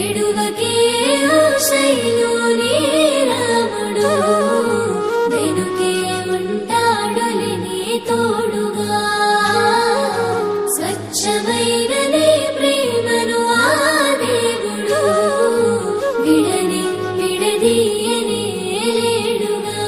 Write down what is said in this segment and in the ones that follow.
ఏడువకే ఓ శైలుని రాముడు వెనుకే ఉంటాడులే నీ తోడుగా స్వచ్ఛమైన నీ ప్రేమను ఆ దేవుడు విడని విడదీయనే లేడుగా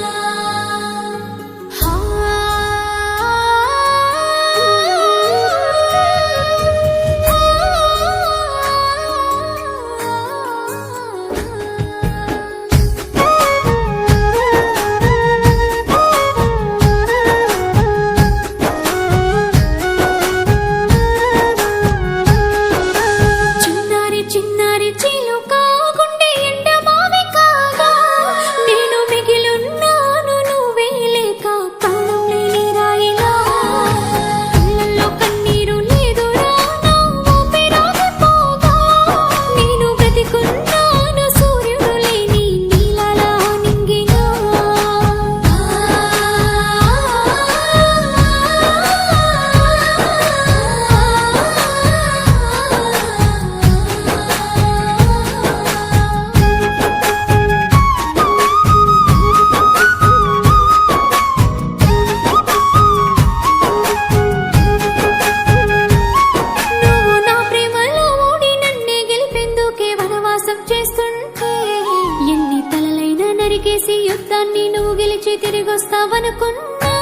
నరికేసి యుద్ధాన్ని నువ్వు గెలిచి తిరిగొస్తావనుకున్నా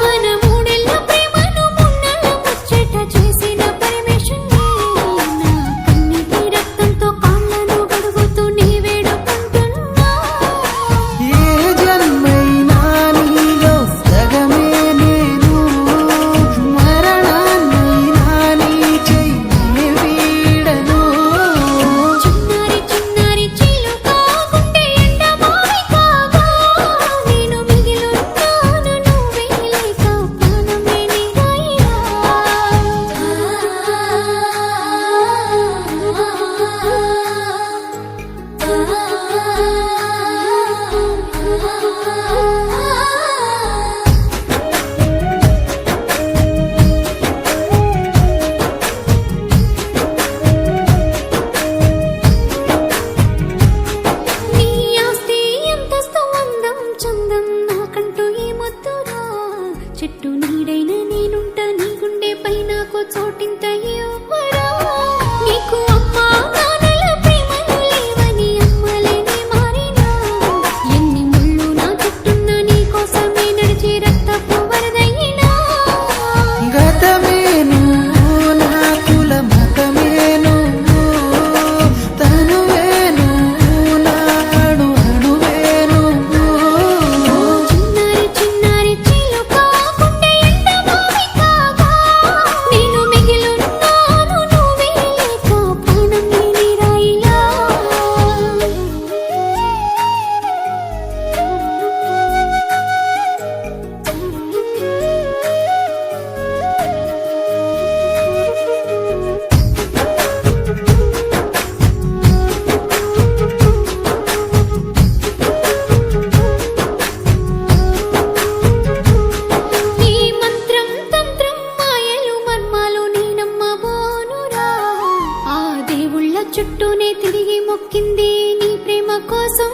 మన మూడేళ్ల ప్రేమను మున్నెల ముచ్చట చేసిన పరమేశ్వరుడే నా కన్నీటి రక్తంతో కాళ్ళను గడుగుతూ నీ వేడుకుంటున్నా ఏ జన్మైనా నీలో సగమే నేను మరణాన్నైనా నీ చెయ్యి వీడను చిన్నారి చిన్నారి చిలుక గుండె ఎండ మావి కాగా నేను మిగిలున్నాను నువ్వే లేక ప్రాణమే నీదైనా నీ ఆస్తి ఎంతస్తు అందం చందం నాకంటూ ఏమొద్దురా చెట్టు నీడైన నేనుంటా నీ గుండె పై నాకు చోటింత ఇవ్వరా నీకు అమ్మా నాన్నల ప్రేమలు లేవని అమ్మలేని మారినా ఎన్ని ముళ్ళు నా చుట్టున్న నీ కోసమే నడిచి రక్తపు వరదయినా గతమేను నా కుల మతమేను తనువేను నాడు అణువేను చిన్నారి చిన్నారి చిలుక గుండె ఎండ మావి కాగా నేను మిగిలున్నాను నువ్వే లేక ప్రాణం నీరాయిలా నీ మంత్రం తంత్రం మాయలు మర్మాలు నీ నమ్మబోనురా ఆ దేవుళ్ళ చుట్టూనే తిరిగి మొక్కింది నీ ప్రేమ కోసం